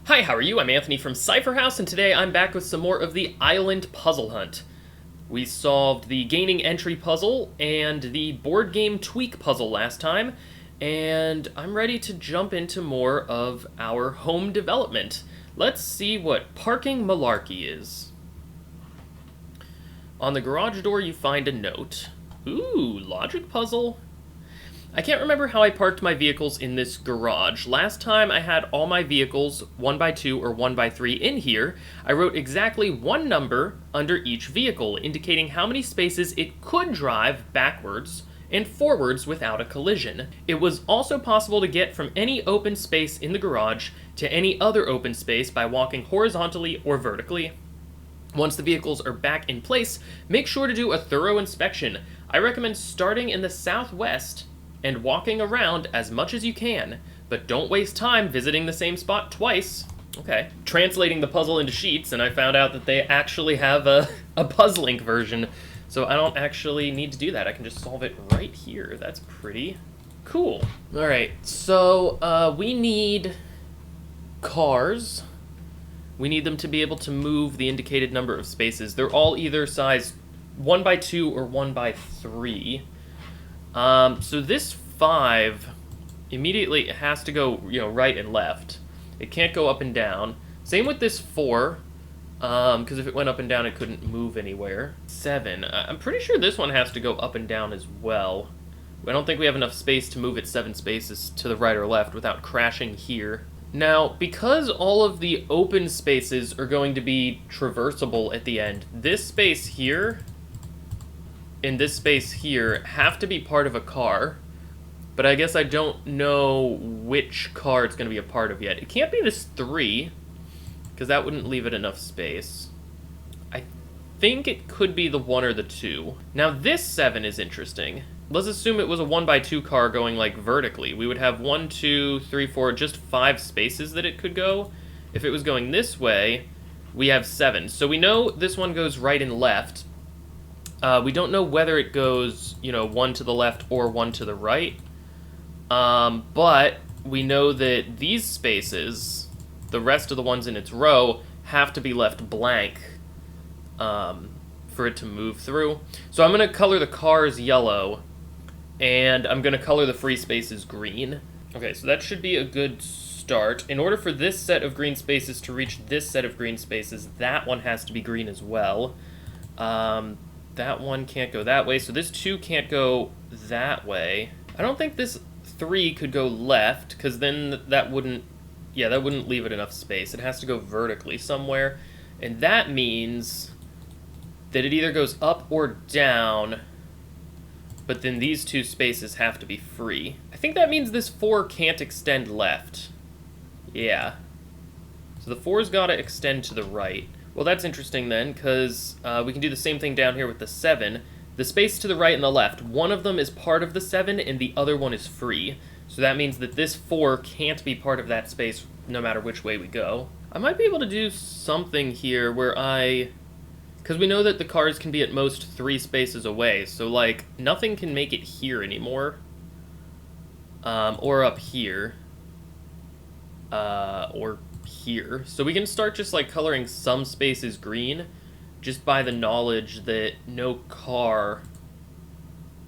Hi, how are you? I'm Anthony from Cypher House, and today I'm back with some more of the Island Puzzle Hunt. We solved the Gaining Entry puzzle and the Board Game Tweak puzzle last time, and I'm ready to jump into more of our home development. Let's see what Parking Malarkey is. On the garage door you find a note. Ooh, logic puzzle. I can't remember how I parked my vehicles in this garage. Last time I had all my vehicles 1x2 or 1x3 in here. I wrote exactly one number under each vehicle, indicating how many spaces it could drive backwards and forwards without a collision. It was also possible to get from any open space in the garage to any other open space by walking horizontally or vertically. Once the vehicles are back in place, make sure to do a thorough inspection. I recommend starting in the southwest and walking around as much as you can, but don't waste time visiting the same spot twice. Okay. Translating the puzzle into sheets, and I found out that they actually have a Puzzlink version, so I don't actually need to do that. I can just solve it right here. That's pretty cool. Alright, so we need cars. We need them to be able to move the indicated number of spaces. They're all either size 1x2 or 1x3. So this 5 immediately has to go, right and left. It can't go up and down. Same with this 4, because if it went up and down, it couldn't move anywhere. 7, I'm pretty sure this one has to go up and down as well. I don't think we have enough space to move it 7 spaces to the right or left without crashing here. Now, because all of the open spaces are going to be traversable at the end, this space here and this space here have to be part of a car, but I guess I don't know which car it's going to be a part of yet. It can't be this 3, because that wouldn't leave it enough space. I think it could be the 1 or the 2. Now this 7 is interesting. Let's assume it was a 1x2 car going like vertically. We would have 1, 2, 3, 4, just 5 spaces that it could go. If it was going this way, we have 7. So we know this one goes right and left. We don't know whether it goes, 1 to the left or 1 to the right. But we know that these spaces, the rest of the ones in its row, have to be left blank for it to move through. So I'm going to color the cars yellow, and I'm going to color the free spaces green. Okay, so that should be a good start. In order for this set of green spaces to reach this set of green spaces, that one has to be green as well. That one can't go that way, so this 2 can't go that way. I don't think this 3 could go left, because then that wouldn't leave it enough space. It has to go vertically somewhere, and that means that it either goes up or down, but then these 2 spaces have to be free. I think that means this 4 can't extend left. Yeah. So the 4's got to extend to the right. Well, that's interesting then, because we can do the same thing down here with the 7. The space to the right and the left, one of them is part of the 7 and the other one is free. So that means that this 4 can't be part of that space no matter which way we go. I might be able to do something here where because we know that the cars can be at most 3 spaces away, so like nothing can make it here anymore. Or up here. Or here. So we can start just like coloring some spaces green just by the knowledge that no car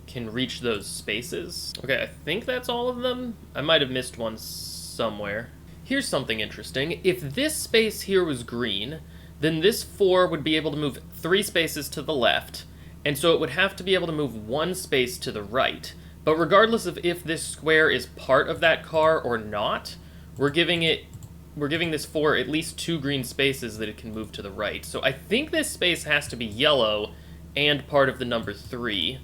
can reach those spaces. Okay, I think that's all of them. I might have missed one somewhere. Here's something interesting. If this space here was green, then this 4 would be able to move 3 spaces to the left, and so it would have to be able to move 1 space to the right. But regardless of if this square is part of that car or not, we're giving this 4 at least 2 green spaces that it can move to the right. So I think this space has to be yellow and part of the number 3,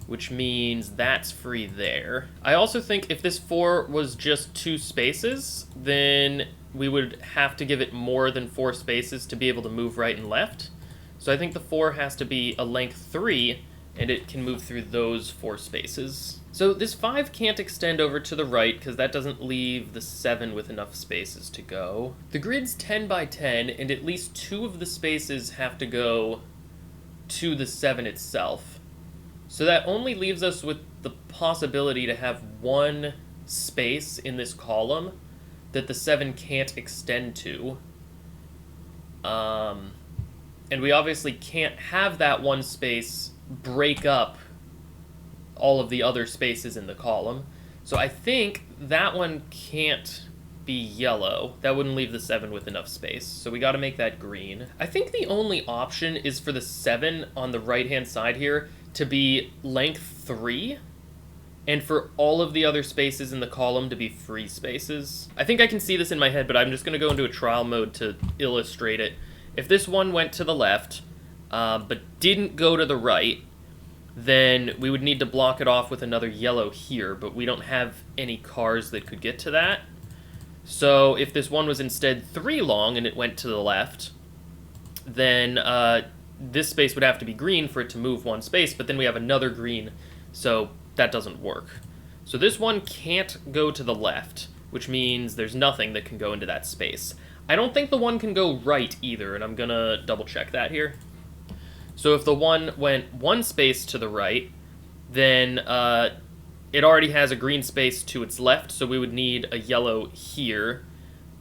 which means that's free there. I also think if this 4 was just 2 spaces, then we would have to give it more than 4 spaces to be able to move right and left. So I think the 4 has to be a length 3, and it can move through those 4 spaces. So this 5 can't extend over to the right because that doesn't leave the 7 with enough spaces to go. The grid's 10 by 10, and at least 2 of the spaces have to go to the 7 itself. So that only leaves us with the possibility to have 1 space in this column that the 7 can't extend to. And we obviously can't have that one space break up all of the other spaces in the column. So I think that one can't be yellow. That wouldn't leave the 7 with enough space. So we got to make that green. I think the only option is for the 7 on the right-hand side here to be length 3, and for all of the other spaces in the column to be free spaces. I think I can see this in my head, but I'm just going to go into a trial mode to illustrate it. If this one went to the left, but didn't go to the right, then we would need to block it off with another yellow here, but we don't have any cars that could get to that. So if this one was instead 3 long and it went to the left, then this space would have to be green for it to move one space, but then we have another green, so that doesn't work. So this one can't go to the left, which means there's nothing that can go into that space. I don't think the one can go right either, and I'm gonna double check that here. So if the one went one space to the right, then it already has a green space to its left, so we would need a yellow here.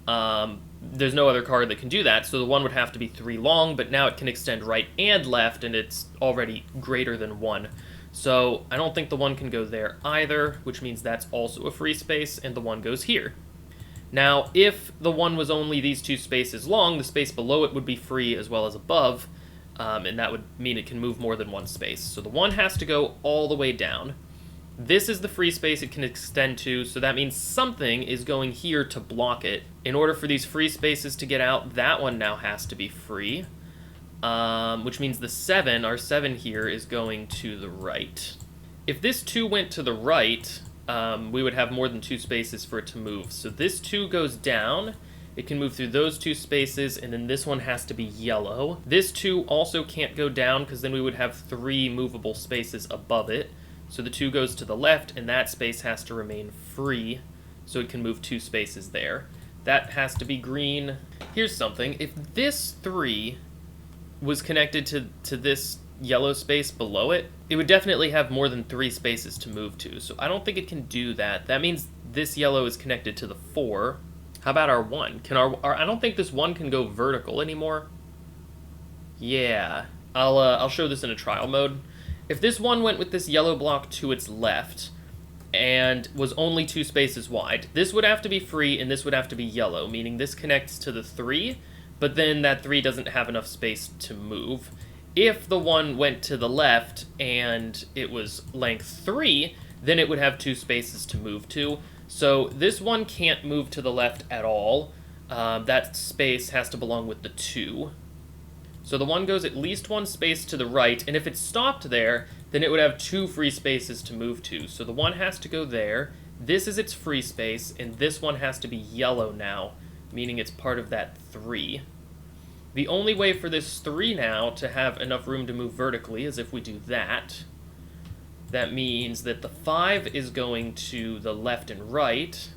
There's no other card that can do that, so the one would have to be 3 long, but now it can extend right and left, and it's already greater than 1. So I don't think the 1 can go there either, which means that's also a free space, and the 1 goes here. Now, if the 1 was only these 2 spaces long, the space below it would be free as well as above, and that would mean it can move more than 1 space. So the 1 has to go all the way down. This is the free space it can extend to, so that means something is going here to block it. In order for these free spaces to get out, that one now has to be free, which means the 7, our 7 here, is going to the right. If this 2 went to the right, we would have more than 2 spaces for it to move. So this 2 goes down, it can move through those 2 spaces, and then this one has to be yellow. This 2 also can't go down, because then we would have 3 movable spaces above it. So the 2 goes to the left, and that space has to remain free, so it can move 2 spaces there. That has to be green. Here's something. If this 3 was connected to this yellow space below it, it would definitely have more than 3 spaces to move to, so I don't think it can do that. That means this yellow is connected to the 4. How about our 1? Can I don't think this 1 can go vertical anymore. Yeah. I'll show this in a trial mode. If this 1 went with this yellow block to its left and was only 2 spaces wide, this would have to be free and this would have to be yellow, meaning this connects to the 3, but then that 3 doesn't have enough space to move. If the 1 went to the left and it was length 3, then it would have 2 spaces to move to. So this 1 can't move to the left at all. That space has to belong with the 2. So the 1 goes at least 1 space to the right, and if it stopped there, then it would have 2 free spaces to move to. So the 1 has to go there, this is its free space, and this one has to be yellow now, meaning it's part of that 3. The only way for this 3 now to have enough room to move vertically is if we do that. That means that the 5 is going to the left and right,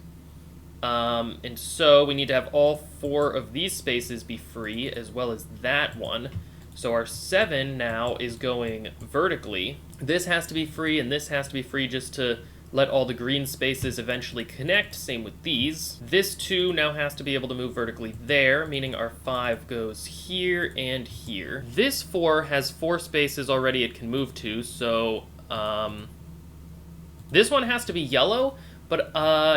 and so we need to have all 4 of these spaces be free, as well as that one. So our 7 now is going vertically. This has to be free, and this has to be free just to let all the green spaces eventually connect. Same with these. This 2 now has to be able to move vertically there, meaning our 5 goes here and here. This 4 has 4 spaces already it can move to, so this one has to be yellow, but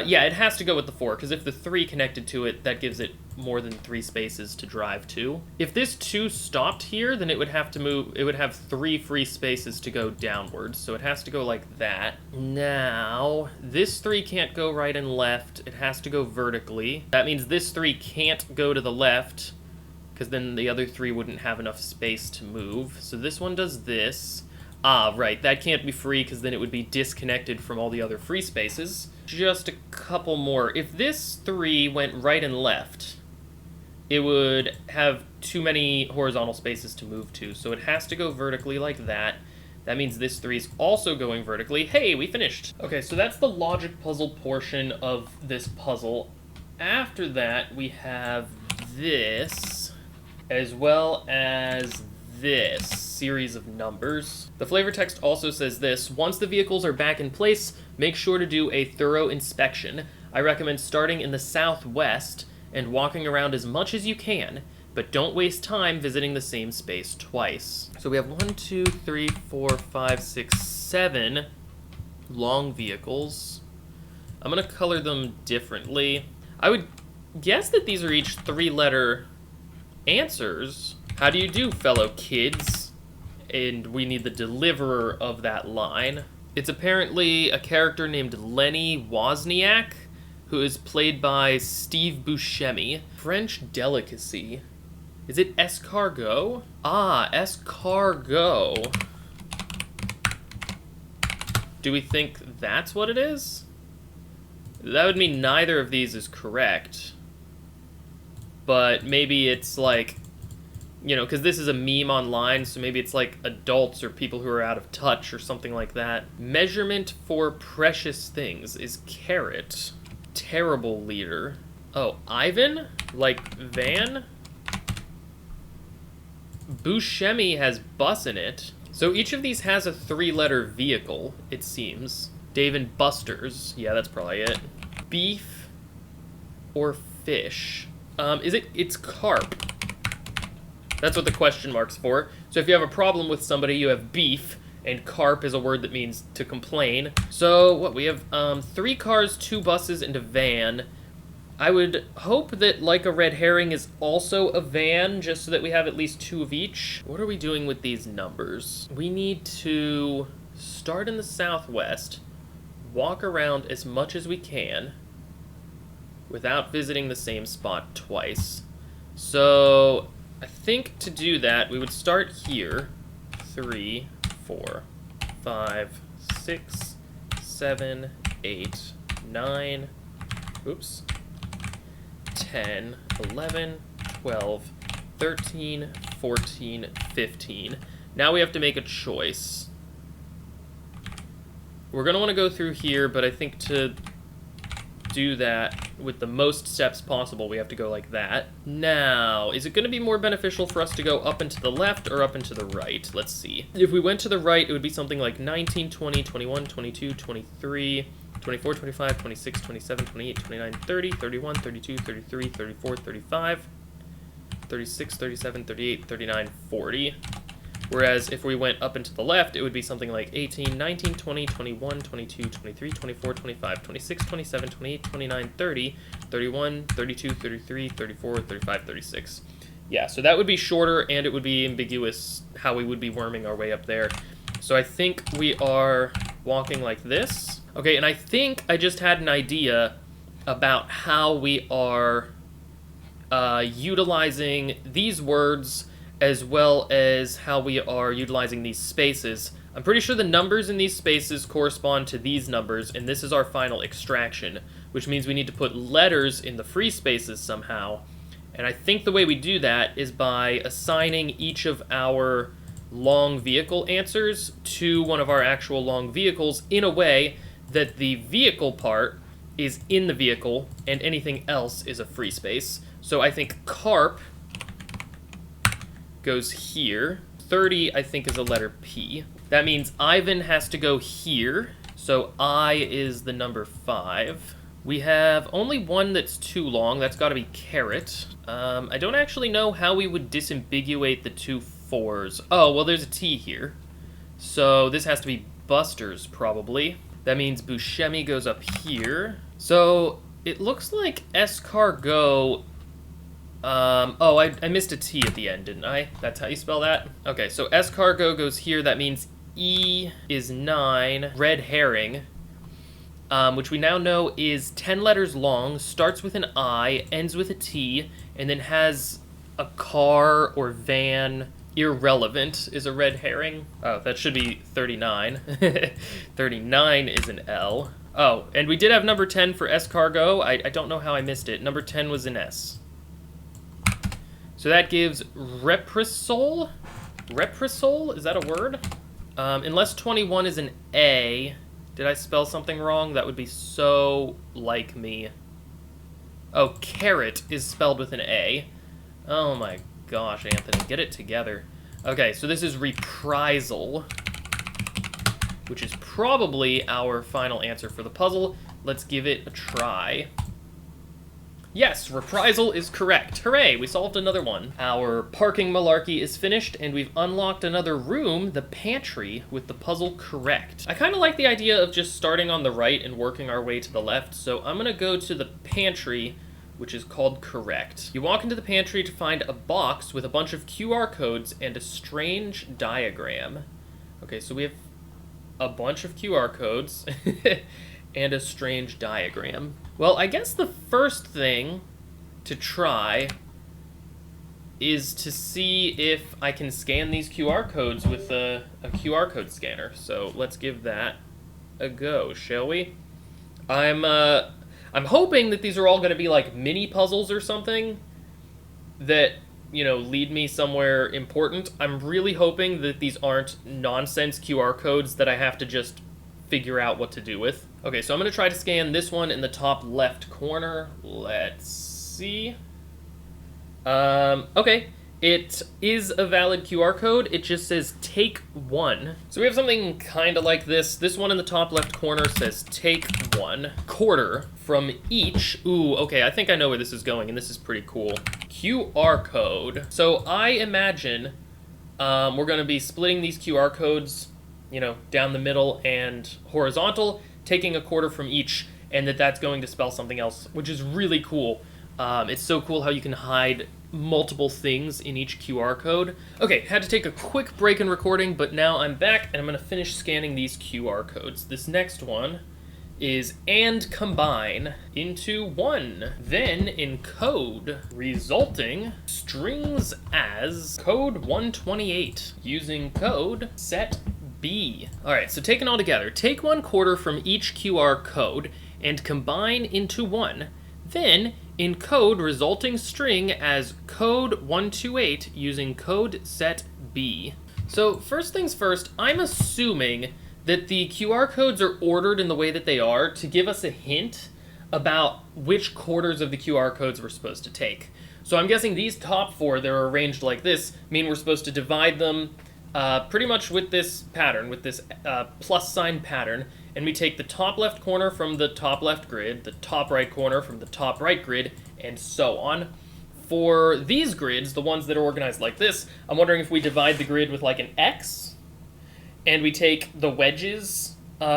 yeah, it has to go with the 4, because if the 3 connected to it, that gives it more than 3 spaces to drive to. If this 2 stopped here, then it would have to move, it would have 3 free spaces to go downwards, so it has to go like that. Now, this 3 can't go right and left, it has to go vertically. That means this 3 can't go to the left, because then the other 3 wouldn't have enough space to move. So this one does this. Ah, right, that can't be free because then it would be disconnected from all the other free spaces. Just a couple more. If this 3 went right and left, it would have too many horizontal spaces to move to, so it has to go vertically like that. That means this 3 is also going vertically. Hey, we finished! Okay, so that's the logic puzzle portion of this puzzle. After that, we have this, as well as this series of numbers. The flavor text also says this: once the vehicles are back in place, make sure to do a thorough inspection. I recommend starting in the southwest and walking around as much as you can, but don't waste time visiting the same space twice. So we have 1, 2, 3, 4, 5, 6, 7 long vehicles. I'm going to color them differently. I would guess that these are each 3-letter answers. How do you do, fellow kids? And we need the deliverer of that line. It's apparently a character named Lenny Wozniak, who is played by Steve Buscemi. French delicacy. Is it escargot? Ah, escargot. Do we think that's what it is? That would mean neither of these is correct. But maybe it's like, you know, because this is a meme online, so maybe it's like adults or people who are out of touch or something like that. Measurement for precious things is carrot. Terrible leader. Oh, Ivan? Like Van? Buscemi has bus in it. So each of these has a 3-letter vehicle, it seems. Dave and Buster's. Yeah, that's probably it. Beef or fish? It's carp. That's what the question mark's for. So if you have a problem with somebody, you have beef, and carp is a word that means to complain. So, what, we have 3 cars, 2 buses, and a van. I would hope that Like a Red Herring is also a van, just so that we have at least 2 of each. What are we doing with these numbers? We need to start in the southwest, walk around as much as we can, without visiting the same spot twice. So, I think to do that, we would start here. 3, 4, 5, 6, 7, 8, 9, oops, 10, 11, 12, 13, 14, 15. Now we have to make a choice. We're going to want to go through here, but I think to do that with the most steps possible, we have to go like that. Now, is it going to be more beneficial for us to go up and to the left or up and to the right? Let's see. If we went to the right, it would be something like 19, 20, 21, 22, 23, 24, 25, 26, 27, 28, 29, 30, 31, 32, 33, 34, 35, 36, 37, 38, 39, 40. Whereas if we went up and to the left, it would be something like 18, 19, 20, 21, 22, 23, 24, 25, 26, 27, 28, 29, 30, 31, 32, 33, 34, 35, 36. Yeah, so that would be shorter, and it would be ambiguous how we would be worming our way up there. So I think we are walking like this. Okay, and I think I just had an idea about how we are utilizing these words as well as how we are utilizing these spaces. I'm pretty sure the numbers in these spaces correspond to these numbers, and this is our final extraction, which means we need to put letters in the free spaces somehow. And I think the way we do that is by assigning each of our long vehicle answers to one of our actual long vehicles in a way that the vehicle part is in the vehicle and anything else is a free space. So I think carp goes here. 30, I think, is a letter P. That means Ivan has to go here. So I is the number 5. We have only one that's too long. That's got to be carrot. I don't actually know how we would disambiguate the 2 4s. Oh, well, there's a T here. So this has to be Buster's, probably. That means Buscemi goes up here. So it looks like escargot. Oh, I missed a T at the end, didn't I? That's how you spell that? Okay, so escargot goes here. That means E is 9. Red herring, which we now know is 10 letters long, starts with an I, ends with a T, and then has a car or van. Irrelevant is a red herring. Oh, that should be 39. 39 is an L. Oh, and we did have number 10 for escargot. I don't know how I missed it. Number 10 was an S. So that gives reprisol. Reprisol? Is that a word? Unless 21 is an A. Did I spell something wrong? That would be so like me. Oh, carrot is spelled with an A. Oh my gosh, Anthony, get it together. Okay, so this is reprisal, which is probably our final answer for the puzzle. Let's give it a try. Yes, reprisal is correct. Hooray, we solved another one. Our parking malarkey is finished, and we've unlocked another room, the pantry, with the puzzle correct. I kind of like the idea of just starting on the right and working our way to the left, so I'm gonna go to the pantry, which is called correct. You walk into the pantry to find a box with a bunch of QR codes and a strange diagram. Okay, so we have a bunch of QR codes and a strange diagram. Well, I guess the first thing to try is to see if I can scan these QR codes with a QR code scanner. So let's give that a go, shall we? I'm hoping that these are all going to be like mini puzzles or something that, you know, lead me somewhere important. I'm really hoping that these aren't nonsense QR codes that I have to just figure out what to do with. Okay, so I'm going to try to scan this one in the top left corner. Let's see. Okay, it is a valid QR code. It just says take one. So we have something kind of like this. This one in the top left corner says take one. Quarter from each. Ooh, okay, I think I know where this is going, and this is pretty cool. QR code. So I imagine we're going to be splitting these QR codes, you know, down the middle and horizontal, taking a quarter from each, and that's going to spell something else, which is really cool. It's so cool how you can hide multiple things in each QR code. Okay, had to take a quick break in recording, but now I'm back, and I'm going to finish scanning these QR codes. This next one is and combine into one, then encode, resulting strings as code 128, using code set B. Alright, so taken all together, take one quarter from each QR code and combine into one, then encode resulting string as code 128 using code set B. So first things first, I'm assuming that the QR codes are ordered in the way that they are to give us a hint about which quarters of the QR codes we're supposed to take. So I'm guessing these top four that are arranged like this mean we're supposed to divide them pretty much with this pattern, with this plus sign pattern, and we take the top left corner from the top left grid, the top right corner from the top right grid, and so on. For these grids, the ones that are organized like this, I'm wondering if we divide the grid with like an X, and we take the wedges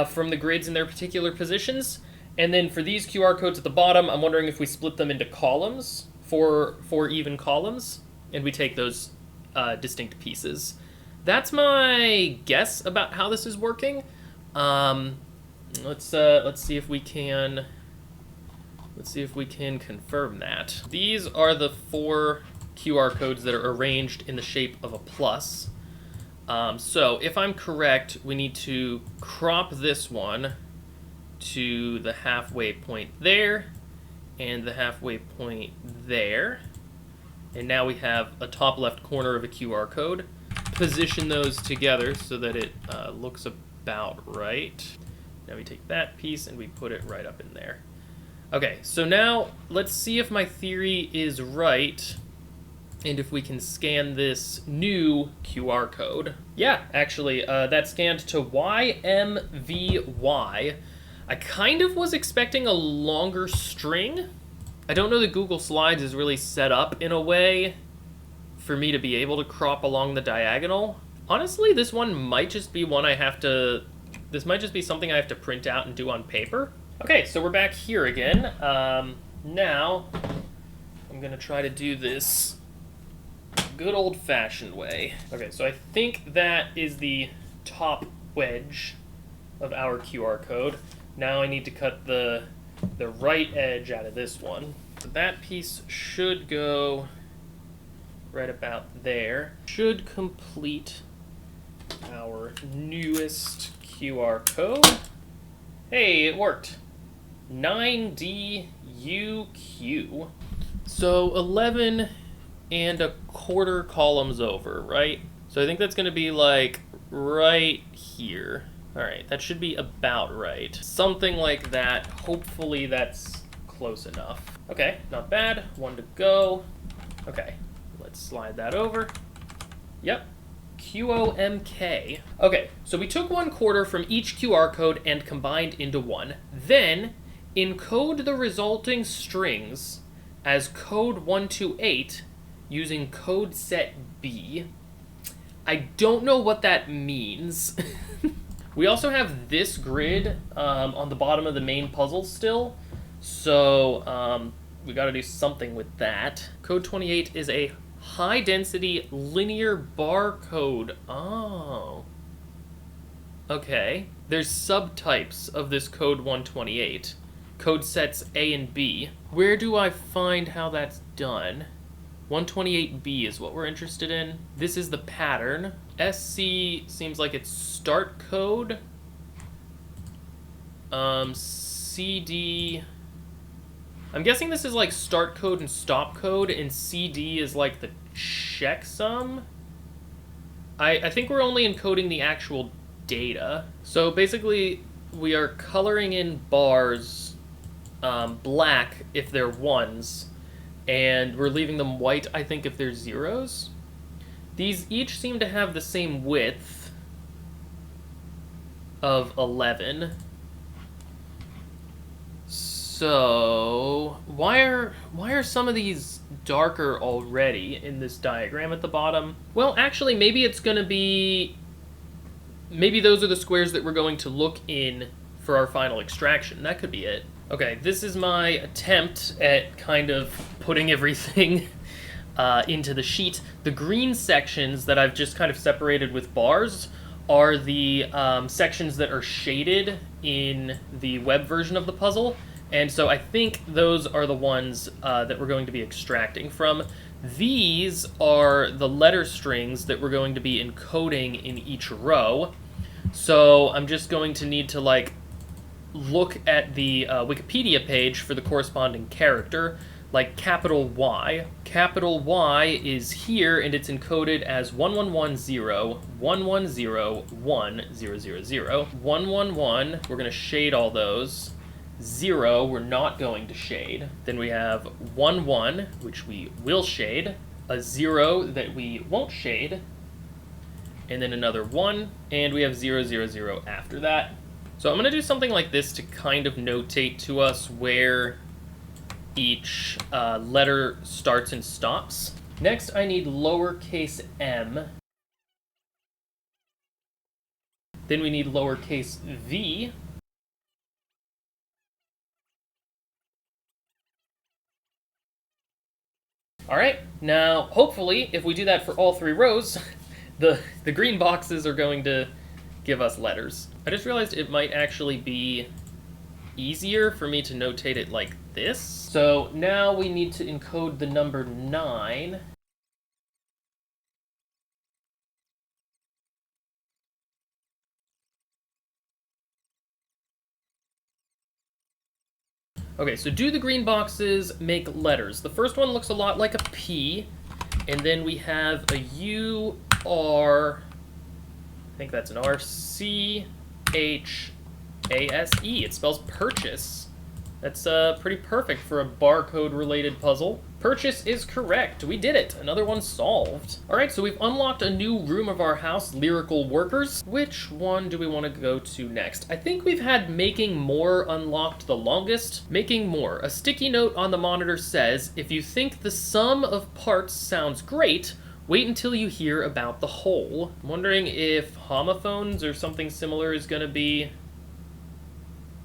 from the grids in their particular positions, and then for these QR codes at the bottom, I'm wondering if we split them into columns, four even columns, and we take those distinct pieces. That's my guess about how this is working. Let's see if we can confirm that. These are the four QR codes that are arranged in the shape of a plus. So if I'm correct, we need to crop this one to the halfway point there and the halfway point there. And now we have a top left corner of a QR code. Position those together so that it looks about right. Now we take that piece and we put it right up in there. Okay, so now let's see if my theory is right and if we can scan this new QR code. Yeah, actually, that scanned to YMVY. I kind of was expecting a longer string. I don't know that Google Slides is really set up in a way for me to be able to crop along the diagonal. Honestly, this one might just be one this might just be something I have to print out and do on paper. Okay, so we're back here again. Now, I'm gonna try to do this good old-fashioned way. Okay, so I think that is the top wedge of our QR code. Now I need to cut the right edge out of this one. So that piece should go right about there. Should complete our newest QR code. Hey, it worked. 9DUQ. So 11 and a quarter columns over, right? So I think that's going to be like right here. All right, that should be about right. Something like that. Hopefully that's close enough. Okay, not bad. One to go. Okay, let's slide that over. Yep. QOMK. Okay, so we took one quarter from each QR code and combined into one. Then Encode the resulting strings as code 128 using code set B. I don't know what that means. We also have this grid on the bottom of the main puzzle still, so we gotta do something with that. Code 28 is a high-density linear barcode. Oh. Okay. There's subtypes of this code 128. Code sets A and B. Where do I find how that's done? 128B is what we're interested in. This is the pattern. SC seems like it's start code. CD... I'm guessing this is like start code and stop code, and CD is like the checksum. I think we're only encoding the actual data. So basically, we are coloring in bars black if they're ones, and we're leaving them white, I think, if they're zeros. These each seem to have the same width of 11. So, why are some of these darker already in this diagram at the bottom? Well, actually, maybe it's going to be... Maybe those are the squares that we're going to look in for our final extraction. That could be it. Okay, this is my attempt at kind of putting everything into the sheet. The green sections that I've just kind of separated with bars are the sections that are shaded in the web version of the puzzle. And so I think those are the ones that we're going to be extracting from. These are the letter strings that we're going to be encoding in each row. So I'm just going to need to like look at the Wikipedia page for the corresponding character, like capital Y. Capital Y is here, and it's encoded as 1110, 110, 1000, 111. We're going to shade all those. 0, we're not going to shade. Then we have 11, which we will shade. A 0 that we won't shade. And then another 1, and we have 000 after that. So I'm going to do something like this to kind of notate to us where each letter starts and stops. Next, I need lowercase m. Then we need lowercase v. Alright, now hopefully if we do that for all 3 rows, the green boxes are going to give us letters. I just realized it might actually be easier for me to notate it like this. So now we need to encode the number 9. Okay, so do the green boxes make letters? The first one looks a lot like a P, and then we have a U, R, I think that's an R, C, H, A, S, E. It spells purchase. That's pretty perfect for a barcode-related puzzle. Purchase is correct. We did it. Another one solved. All right, so we've unlocked a new room of our house, Lyrical Workers. Which one do we want to go to next? I think we've had Making More unlocked the longest. Making More. A sticky note on the monitor says, if you think the sum of parts sounds great, wait until you hear about the whole. I'm wondering if homophones or something similar is going to be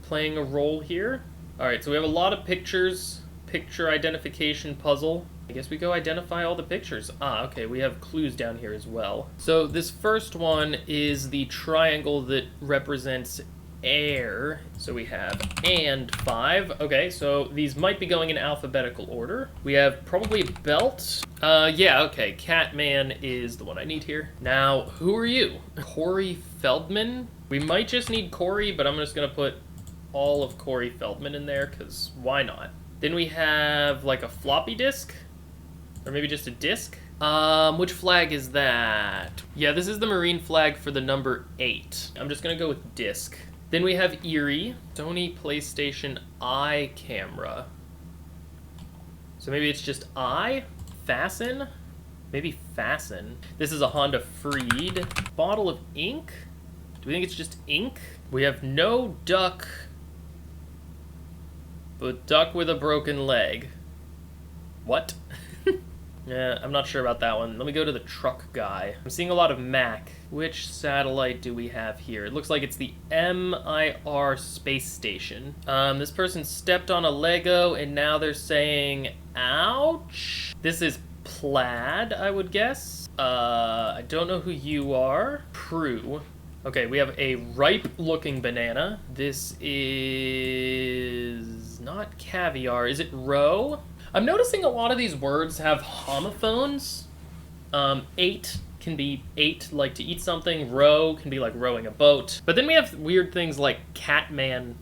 playing a role here. All right, so we have a lot of pictures. Picture identification puzzle. I guess we go identify all the pictures. Ah, okay, we have clues down here as well. So this first one is the triangle that represents air. So we have and 5. Okay, so these might be going in alphabetical order. We have probably belt. Yeah, okay, Catman is the one I need here. Now, who are you? Corey Feldman? We might just need Corey, but I'm just gonna put all of Corey Feldman in there, because why not? Then we have like a floppy disk, or maybe just a disk. Which flag is that? Yeah, this is the Marine flag for the number 8. I'm just gonna go with disk. Then we have Erie, Sony PlayStation Eye camera. So maybe it's just eye? Fasten? Maybe fasten. This is a Honda Freed. Bottle of ink? Do we think it's just ink? We have no duck. But duck with a broken leg. What? Yeah, I'm not sure about that one. Let me go to the truck guy. I'm seeing a lot of Mac. Which satellite do we have here? It looks like it's the MIR space station. This person stepped on a Lego and now they're saying, ouch. This is plaid, I would guess. I don't know who you are. Prue. Okay, we have a ripe-looking banana. This is not caviar. Is it roe? I'm noticing a lot of these words have homophones. Ate can be ate, like to eat something. Row can be like rowing a boat. But then we have weird things like catman.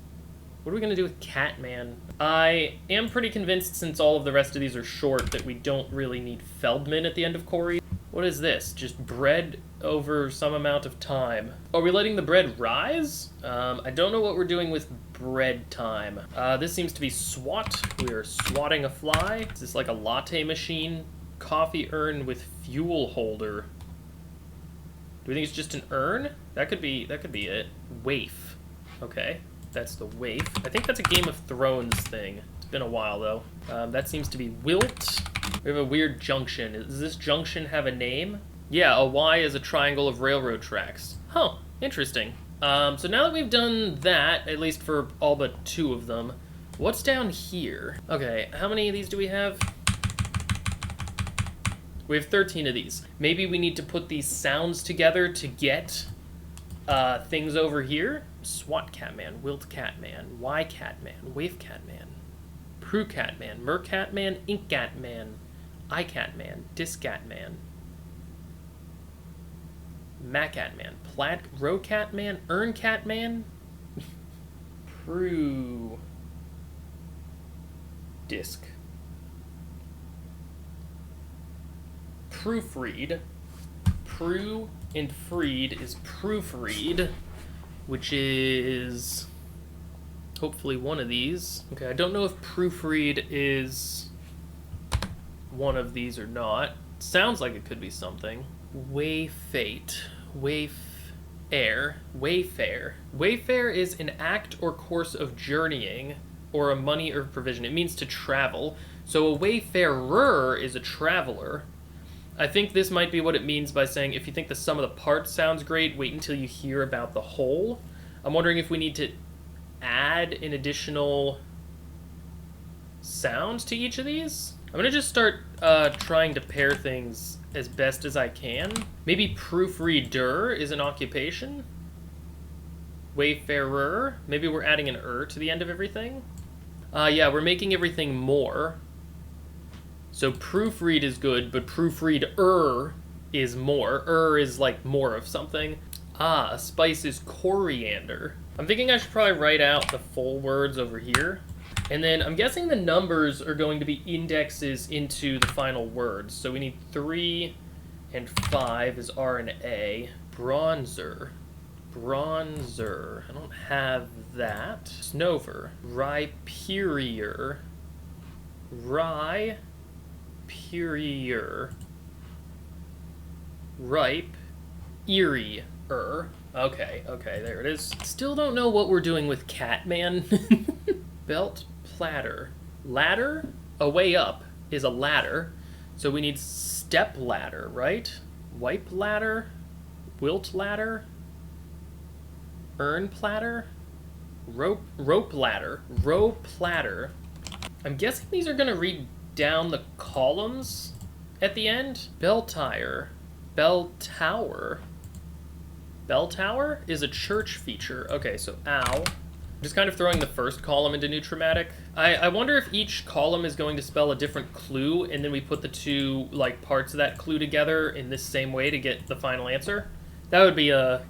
What are we gonna do with catman? I am pretty convinced, since all of the rest of these are short, that we don't really need Feldman at the end of Corey. What is this? Just bread over some amount of time. Are we letting the bread rise? I don't know what we're doing with bread time. This seems to be swat. We are swatting a fly. Is this like a latte machine? Coffee urn with fuel holder. Do we think it's just an urn? That could be it. Waif. Okay, that's the waif. I think that's a Game of Thrones thing. It's been a while though. That seems to be wilt. We have a weird junction. Does this junction have a name? Yeah, a Y is a triangle of railroad tracks. Huh, interesting. So now that we've done that, at least for all but 2 of them, what's down here? Okay, how many of these do we have? We have 13 of these. Maybe we need to put these sounds together to get things over here. SWAT Catman, Wilt Catman, Y Catman, Wave Catman, Prue Catman, Mer Catman, Ink Catman, I Catman, Dis Catman, Mac Catman, Plat Row Catman, Earn Catman, Prue Disc. Proofread. Prue and freed is proofread, which is hopefully one of these. Okay, I don't know if proofread is one of these or not. Sounds like it could be something. Wayfate. Wayfare. Wayfare. Wayfare is an act or course of journeying or a money or provision. It means to travel. So a wayfarer is a traveler. I think this might be what it means by saying, if you think the sum of the parts sounds great, wait until you hear about the whole. I'm wondering if we need to add an additional sound to each of these. I'm going to just start trying to pair things as best as I can. Maybe proofreader is an occupation. Wayfarer. Maybe we're adding an to the end of everything. Yeah, we're making everything more. So proofread is good, but proofreader is more. Is like more of something. A spice is coriander. I'm thinking I should probably write out the full words over here. And then I'm guessing the numbers are going to be indexes into the final words. So we need 3 and 5 is R and A. Bronzer. Bronzer. I don't have that. Snover. Rhyperior. Rye. Purier. Ripe. Eerie-er. Okay, there it is. Still don't know what we're doing with Catman. Belt platter. Ladder? A way up is a ladder. So we need step ladder, right? Wipe ladder? Wilt ladder? Urn platter? Rope ladder. Row platter. I'm guessing these are going to read down the columns at the end. Bell tire. Bell tower. Bell tower is a church feature. Okay, so ow. Just kind of throwing the first column into Nutramatic. I wonder if each column is going to spell a different clue, and then we put the 2 like parts of that clue together in this same way to get the final answer. That would be a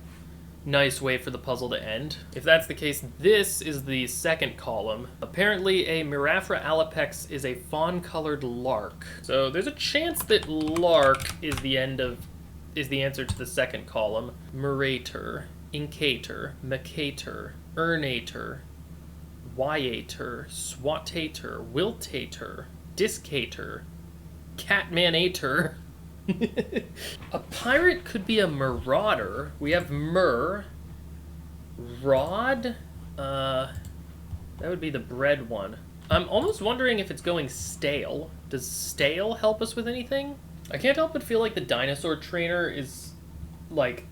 nice way for the puzzle to end. If that's the case, this is the second column. Apparently a Mirafra alopex is a fawn-colored lark. So there's a chance that lark is the answer to the second column. Murator, incator, macator, urnator, wyator, swatator, wiltator, discator, catmanator. A pirate could be a marauder. We have rod. That would be the bread one. I'm almost wondering if it's going stale. Does stale help us with anything? I can't help but feel like the dinosaur trainer is, like,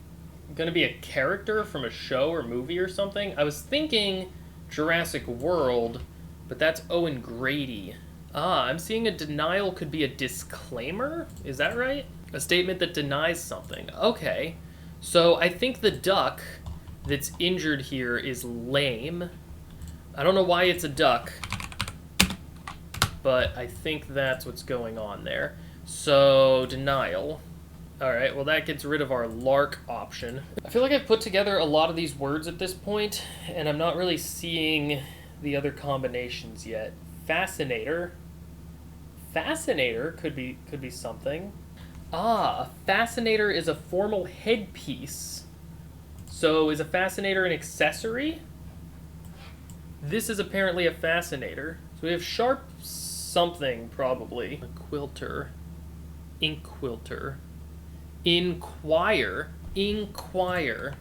gonna be a character from a show or movie or something. I was thinking Jurassic World, but that's Owen Grady. Ah, I'm seeing a denial could be a disclaimer? Is that right? A statement that denies something. Okay. So I think the duck that's injured here is lame. I don't know why it's a duck, but I think that's what's going on there. So, denial. Alright, well that gets rid of our lark option. I feel like I've put together a lot of these words at this point, and I'm not really seeing the other combinations yet. Fascinator. Fascinator could be something. Ah, a fascinator is a formal headpiece. So is a fascinator an accessory? This is apparently a fascinator. So we have sharp something, probably. A quilter. Inquilter. Inquire. Inquire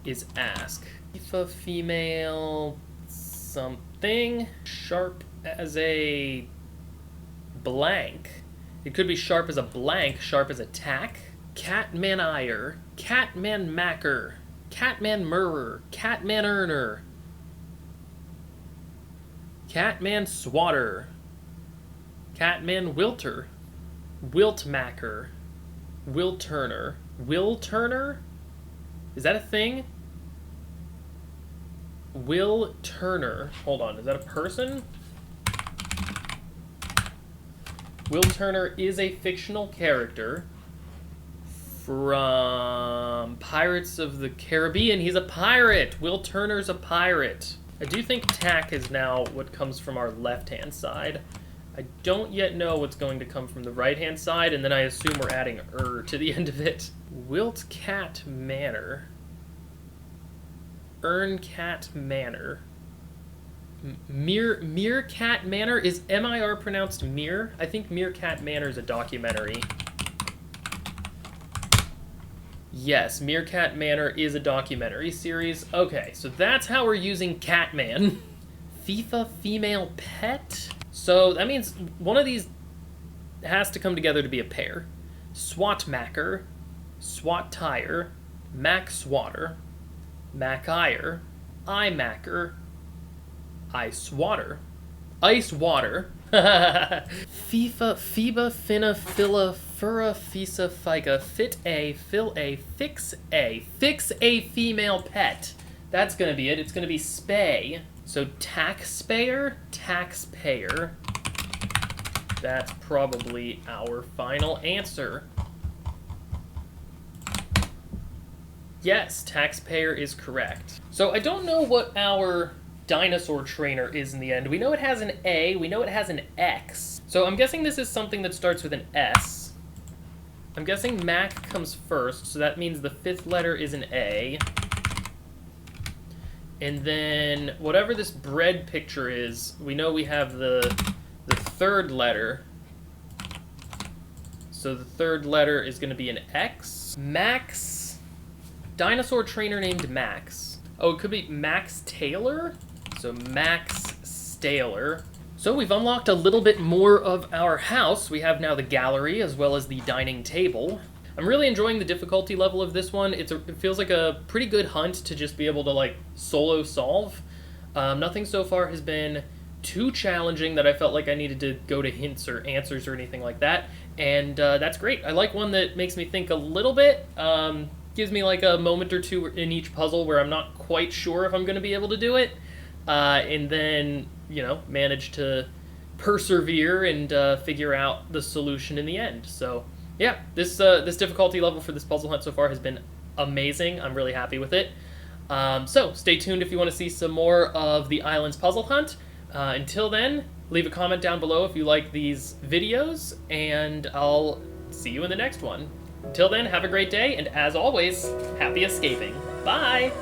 is ask. If a female something. Sharp as a blank. It could be sharp as a blank, sharp as a tack. Catman-ire. Catman-macker. Catman-murrer. Catman-earner. Catman-swatter. Catman-wilter. Wiltmacker. Wilturner. Will-turner? Is that a thing? Will Turner. Hold on, is that a person? Will Turner is a fictional character from Pirates of the Caribbean. He's a pirate. Will Turner's a pirate. I do think tack is now what comes from our left-hand side. I don't yet know what's going to come from the right-hand side, and then I assume we're adding to the end of it. Wiltcat Manor. Earncat Manor. Meerkat Manor? Is M-I-R pronounced Mere? I think Meerkat Manor is a documentary. Yes, Meerkat Manor is a documentary series. Okay, so that's how we're using Catman. FIFA female pet? So that means one of these has to come together to be a pair. Swatmacker, Swat-tire, Mac-swatter, Mac-ire, I-macker, I-swatter, Ice-water, FIFA, Phoeba, Finna, Phila, Fura, Fisa, Fica, Fit a, Fill a, Fix a female pet. That's gonna be it. It's gonna be spay. So taxpayer, taxpayer. That's probably our final answer. Yes, taxpayer is correct. So I don't know what our dinosaur trainer is in the end. We know it has an A, we know it has an X. So I'm guessing this is something that starts with an S. I'm guessing Mac comes first, so that means the fifth letter is an A. And then whatever this bread picture is, we know we have the third letter. So the third letter is going to be an X. Max. Dinosaur trainer named Max. Oh, it could be Max Taylor? So Max Staler. So we've unlocked a little bit more of our house. We have now the gallery as well as the dining table. I'm really enjoying the difficulty level of this one. It feels like a pretty good hunt to just be able to, like, solo solve. Nothing so far has been too challenging that I felt like I needed to go to hints or answers or anything like that. And that's great. I like one that makes me think a little bit. Gives me like a moment or two in each puzzle where I'm not quite sure if I'm going to be able to do it. And then, you know, manage to persevere and figure out the solution in the end. So yeah, this difficulty level for this puzzle hunt so far has been amazing. I'm really happy with it. So stay tuned if you want to see some more of the Islands puzzle hunt. Until then, leave a comment down below if you like these videos, and I'll see you in the next one. Until then, have a great day, and as always, happy escaping. Bye!